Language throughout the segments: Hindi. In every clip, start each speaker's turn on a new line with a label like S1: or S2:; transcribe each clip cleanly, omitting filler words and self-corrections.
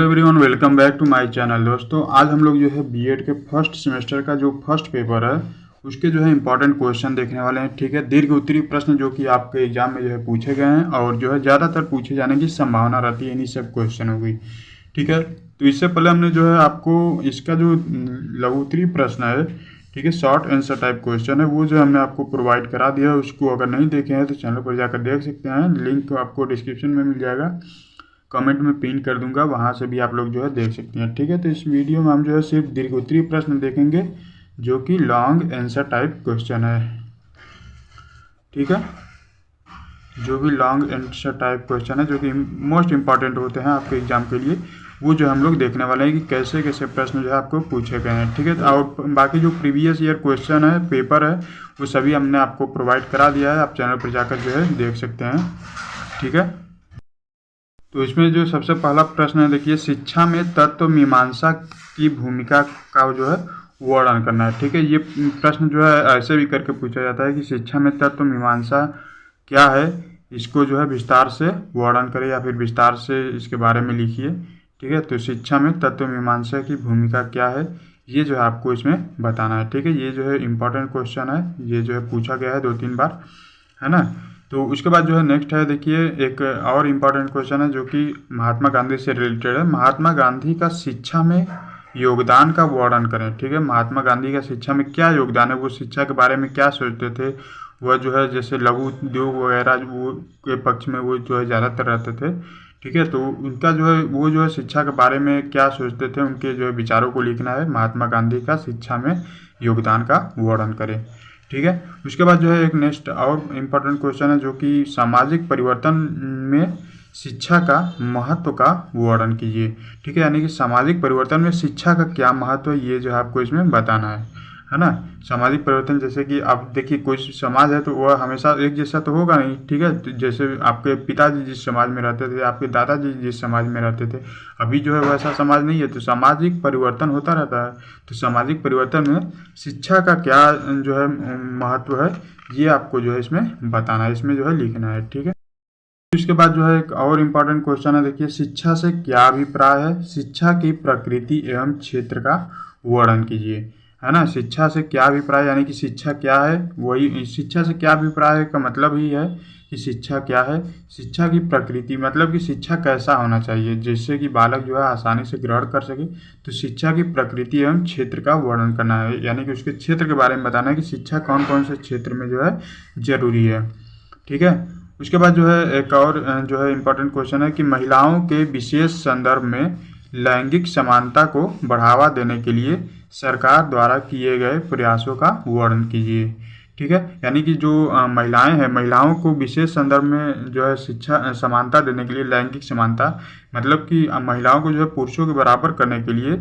S1: Everyone, welcome back to my channel. दोस्तों, आज हम लोग जो है बीएड के फर्स्ट सेमेस्टर का जो फर्स्ट पेपर है उसके जो है इंपॉर्टेंट क्वेश्चन देखने वाले हैं। ठीक है, दीर्घ उत्तरीय प्रश्न जो कि आपके एग्जाम में जो है पूछे गए हैं और जो है ज़्यादातर पूछे जाने की संभावना रहती है, इन्हीं सब क्वेश्चन हो गई। ठीक है, तो इससे पहले हमने जो है आपको इसका जो लघु उत्तरीय प्रश्न है, ठीक है, शॉर्ट आंसर टाइप क्वेश्चन है, वो जो हमने आपको प्रोवाइड करा दिया है। उसको अगर नहीं देखे हैं तो चैनल पर जाकर देख सकते हैं, लिंक आपको डिस्क्रिप्शन में मिल जाएगा, कमेंट में पिन कर दूंगा, वहां से भी आप लोग जो है देख सकते हैं। ठीक है, तो इस वीडियो में हम जो है सिर्फ दीर्घ उत्तरीय प्रश्न देखेंगे जो कि लॉन्ग आंसर टाइप क्वेश्चन है। ठीक है, जो भी लॉन्ग आंसर टाइप क्वेश्चन है जो कि मोस्ट इंपॉर्टेंट होते हैं आपके एग्जाम के लिए, वो जो हम लोग देखने वाले हैं कि कैसे कैसे प्रश्न जो है आपको पूछे गए हैं। ठीक है, और बाकी जो प्रीवियस ईयर क्वेश्चन है, पेपर है, वो सभी हमने आपको प्रोवाइड करा दिया है, आप चैनल पर जाकर जो है देख सकते हैं। ठीक है, तो इसमें जो सबसे पहला प्रश्न है, देखिए, शिक्षा में तत्व मीमांसा की भूमिका का जो है वर्णन करना है। ठीक है, ये प्रश्न जो है ऐसे भी करके पूछा जाता है कि शिक्षा में तत्व मीमांसा क्या है, इसको जो है विस्तार से वर्णन करें या फिर विस्तार से इसके बारे में लिखिए। ठीक है, तो शिक्षा में तत्व मीमांसा की भूमिका क्या है, ये जो है आपको इसमें बताना है। ठीक है, ये जो है इम्पोर्टेंट क्वेश्चन है, ये जो है पूछा गया है 2-3 बार, है ना। तो उसके बाद जो है नेक्स्ट है, देखिए, एक और इम्पॉर्टेंट क्वेश्चन है जो कि महात्मा गांधी से रिलेटेड है। महात्मा गांधी का शिक्षा में योगदान का वर्णन करें। ठीक है, महात्मा गांधी का शिक्षा में क्या योगदान है, वो शिक्षा के बारे में क्या सोचते थे, वह जो है जैसे लघु उद्योग वगैरह वो के पक्ष में वो जो है ज़्यादातर रहते थे। ठीक है, तो उनका जो है वो जो है शिक्षा के बारे में क्या सोचते थे, उनके जो है विचारों को लिखना है। महात्मा गांधी का शिक्षा में योगदान का वर्णन करें। ठीक है, उसके बाद जो है एक नेक्स्ट और इम्पोर्टेंट क्वेश्चन है जो कि सामाजिक परिवर्तन में शिक्षा का महत्व का वर्णन कीजिए। ठीक है, यानी कि सामाजिक परिवर्तन में शिक्षा का क्या महत्व है, ये जो है आपको इसमें बताना है ना। सामाजिक परिवर्तन, जैसे कि आप देखिए, कोई समाज है तो वह हमेशा एक जैसा तो होगा नहीं। ठीक है, तो जैसे आपके पिताजी जिस समाज में रहते थे, आपके दादाजी जिस समाज में रहते थे, अभी जो है वैसा समाज नहीं है, तो सामाजिक परिवर्तन होता रहता है। तो सामाजिक परिवर्तन में शिक्षा का क्या जो है महत्व है, ये आपको जो है इसमें बताना है, इसमें जो है लिखना है। ठीक है, इसके बाद जो है एक और इम्पोर्टेंट क्वेश्चन है, देखिए, शिक्षा से क्या अभिप्राय है, शिक्षा की प्रकृति एवं क्षेत्र का वर्णन कीजिए, है ना। शिक्षा से क्या अभिप्राय, यानी कि शिक्षा क्या है, वही शिक्षा से क्या अभिप्राय है का मतलब ही है कि शिक्षा क्या है। शिक्षा की प्रकृति मतलब कि शिक्षा कैसा होना चाहिए जिससे कि बालक जो है आसानी से ग्रहण कर सके। तो शिक्षा की प्रकृति एवं क्षेत्र का वर्णन करना है, यानी कि उसके क्षेत्र के बारे में बताना है कि शिक्षा कौन कौन से क्षेत्र में जो है जरूरी है। ठीक है, उसके बाद जो है एक और जो है इम्पोर्टेंट क्वेश्चन है कि महिलाओं के विशेष संदर्भ में लैंगिक समानता को बढ़ावा देने के लिए सरकार द्वारा किए गए प्रयासों का वर्णन कीजिए। ठीक है, यानी कि जो महिलाएं हैं, महिलाओं को विशेष संदर्भ में जो है शिक्षा समानता देने के लिए, लैंगिक समानता मतलब कि महिलाओं को जो है पुरुषों के बराबर करने के लिए,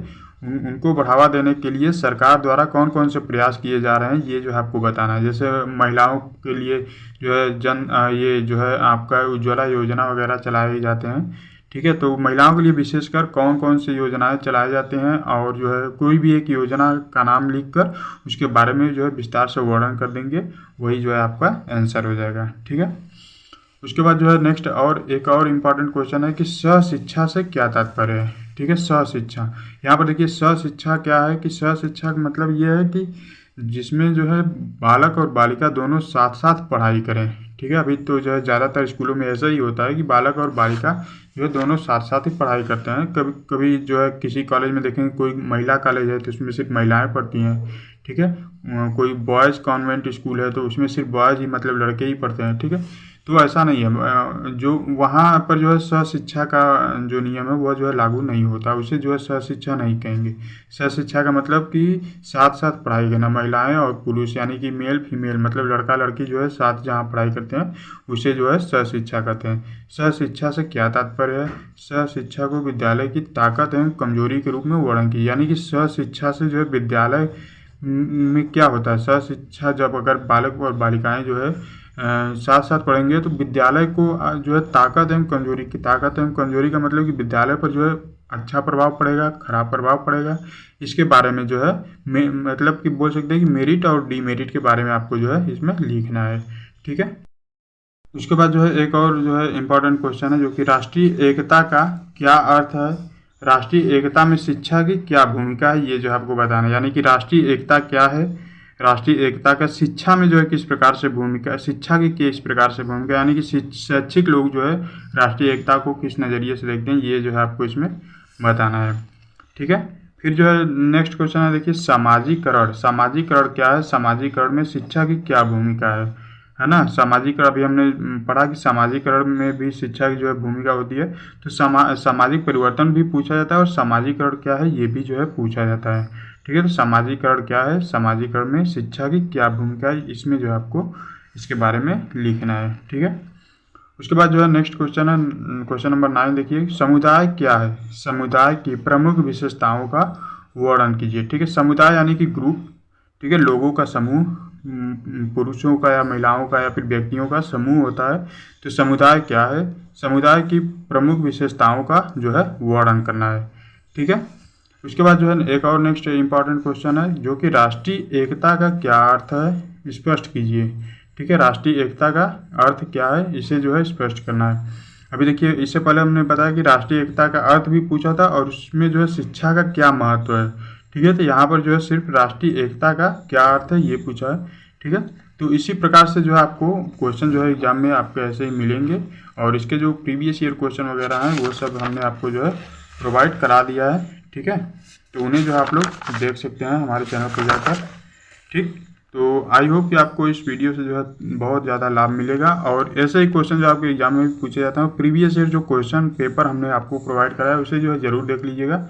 S1: उनको बढ़ावा देने के लिए सरकार द्वारा कौन कौन से प्रयास किए जा रहे हैं, ये जो है आपको बताना है। जैसे महिलाओं के लिए जो है ये जो है आपका उज्ज्वला योजना वगैरह चलाए जाते हैं। ठीक है, तो महिलाओं के लिए विशेषकर कौन कौन सी योजनाएं चलाए जाते हैं, और जो है कोई भी एक योजना का नाम लिखकर उसके बारे में जो है विस्तार से वर्णन कर देंगे, वही जो है आपका आंसर हो जाएगा। ठीक है, उसके बाद जो है नेक्स्ट और एक और इम्पॉर्टेंट क्वेश्चन है कि सहशिक्षा से क्या तात्पर्य है। ठीक है, सहशिक्षा, यहाँ पर देखिए, सहशिक्षा क्या है कि सहशिक्षा का मतलब ये है कि जिसमें जो है बालक और बालिका दोनों साथ साथ पढ़ाई करें। ठीक है, अभी तो जो है ज़्यादातर स्कूलों में ऐसा ही होता है कि बालक और बालिका जो है दोनों साथ साथ ही पढ़ाई करते हैं। कभी कभी जो है किसी कॉलेज में देखेंगे, कोई महिला कॉलेज है तो उसमें सिर्फ महिलाएं पढ़ती हैं। ठीक है, कोई बॉयज़ कॉन्वेंट स्कूल है तो उसमें सिर्फ बॉयज़ ही मतलब लड़के ही पढ़ते हैं। ठीक है, तो ऐसा नहीं है, जो वहाँ पर जो है सहशिक्षा का जो नियम है वह जो है लागू नहीं होता, उसे जो है सहशिक्षा नहीं कहेंगे। सहशिक्षा का मतलब कि साथ साथ पढ़ाई करना, महिलाएं और पुरुष यानी कि मेल फीमेल मतलब लड़का लड़की जो है साथ जहाँ पढ़ाई करते हैं उसे जो है सहशिक्षा कहते हैं। सहशिक्षा से क्या तात्पर्य है, सहशिक्षा को विद्यालय की ताकत एवं कमजोरी के रूप में वर्णन की, यानी कि सहशिक्षा से जो है विद्यालय में क्या होता है, सहशिक्षा जब अगर बालक और बालिकाएं जो है साथ साथ पढ़ेंगे तो विद्यालय को जो है ताकत एवं कमजोरी का मतलब कि विद्यालय पर जो है अच्छा प्रभाव पड़ेगा, खराब प्रभाव पड़ेगा, इसके बारे में जो है मतलब कि बोल सकते हैं कि मेरिट और डीमेरिट के बारे में आपको जो है इसमें लिखना है। ठीक है, उसके बाद जो है एक और जो है इम्पोर्टेंट क्वेश्चन है जो कि राष्ट्रीय एकता का क्या अर्थ है, राष्ट्रीय एकता में शिक्षा की क्या भूमिका है, ये जो है आपको बताना है। यानी कि राष्ट्रीय एकता क्या है, राष्ट्रीय एकता का शिक्षा में जो है किस प्रकार से भूमिका, शिक्षा की किस प्रकार से भूमिका, यानी कि शैक्षिक लोग जो है राष्ट्रीय एकता को किस नज़रिए से देखते हैं, ये जो है आपको इसमें बताना है। ठीक है, फिर जो है नेक्स्ट क्वेश्चन है, देखिए सामाजिकरण। सामाजिकरण क्या है, सामाजिकरण में शिक्षा की क्या भूमिका है ना। सामाजिकरण अभी हमने पढ़ा कि सामाजिकरण में भी शिक्षा की जो है भूमिका होती है। तो सामाजिक परिवर्तन भी पूछा जाता है और सामाजिकरण क्या है ये भी जो है पूछा जाता है। ठीक है, तो सामाजिकरण क्या है, सामाजिकरण में शिक्षा की क्या भूमिका है, इसमें जो है आपको इसके बारे में लिखना है। ठीक है, उसके बाद जो है नेक्स्ट क्वेश्चन है, क्वेश्चन नंबर 9, देखिए समुदाय क्या है, समुदाय की प्रमुख विशेषताओं का वर्णन कीजिए। ठीक है, समुदाय यानी कि ग्रुप, ठीक है, लोगों का समूह, पुरुषों का या महिलाओं का या फिर व्यक्तियों का समूह होता है। तो समुदाय क्या है, समुदाय की प्रमुख विशेषताओं का जो है वर्णन करना है। ठीक है, उसके बाद जो है एक और नेक्स्ट इंपॉर्टेंट क्वेश्चन है, जो कि राष्ट्रीय एकता का क्या अर्थ है, स्पष्ट कीजिए। ठीक है, राष्ट्रीय एकता का अर्थ क्या है, इसे जो है स्पष्ट करना है। अभी देखिए, इससे पहले हमने बताया कि राष्ट्रीय एकता का अर्थ भी पूछा था और उसमें जो है शिक्षा का क्या महत्व है। ठीक है, तो यहाँ पर जो है सिर्फ राष्ट्रीय एकता का क्या अर्थ है ये पूछा है। ठीक है, तो इसी प्रकार से जो है आपको क्वेश्चन जो है एग्जाम में आपको ऐसे ही मिलेंगे और इसके जो प्रीवियस ईयर क्वेश्चन वगैरह हैं वो सब हमने आपको जो है प्रोवाइड करा दिया है। ठीक है, तो उन्हें जो है आप लोग देख सकते हैं हमारे चैनल पर जाकर। ठीक, तो आई होप कि आपको इस वीडियो से जो है बहुत ज़्यादा लाभ मिलेगा और ऐसे ही क्वेश्चन जो आपके एग्जाम में भी पूछे जाते हैं, प्रीवियस ईयर जो क्वेश्चन पेपर हमने आपको प्रोवाइड कराया है उसे जो है ज़रूर देख लीजिएगा।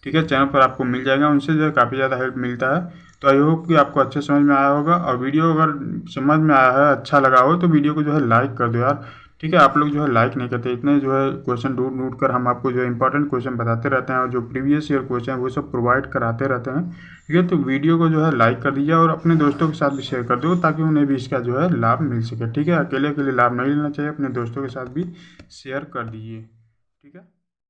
S1: ठीक है, चैनल पर आपको मिल जाएगा, उनसे जो है काफ़ी ज़्यादा हेल्प मिलता है। तो आई होप कि आपको अच्छे समझ में आया होगा और वीडियो अगर समझ में आया है, अच्छा लगा हो तो वीडियो को जो है लाइक कर दो यार। ठीक है, आप लोग जो है लाइक नहीं करते, इतने जो है क्वेश्चन ढूंढ कर हम आपको जो है इंपॉर्टेंट क्वेश्चन बताते रहते हैं और जो प्रीवियस ईयर क्वेश्चन है वो सब प्रोवाइड कराते रहते हैं। ठीक है, तो वीडियो को जो है लाइक कर दीजिए और अपने दोस्तों के साथ भी शेयर कर दो ताकि उन्हें भी इसका जो है लाभ मिल सके। ठीक है, अकेले लाभ नहीं लेना चाहिए, अपने दोस्तों के साथ भी शेयर कर दीजिए। ठीक है।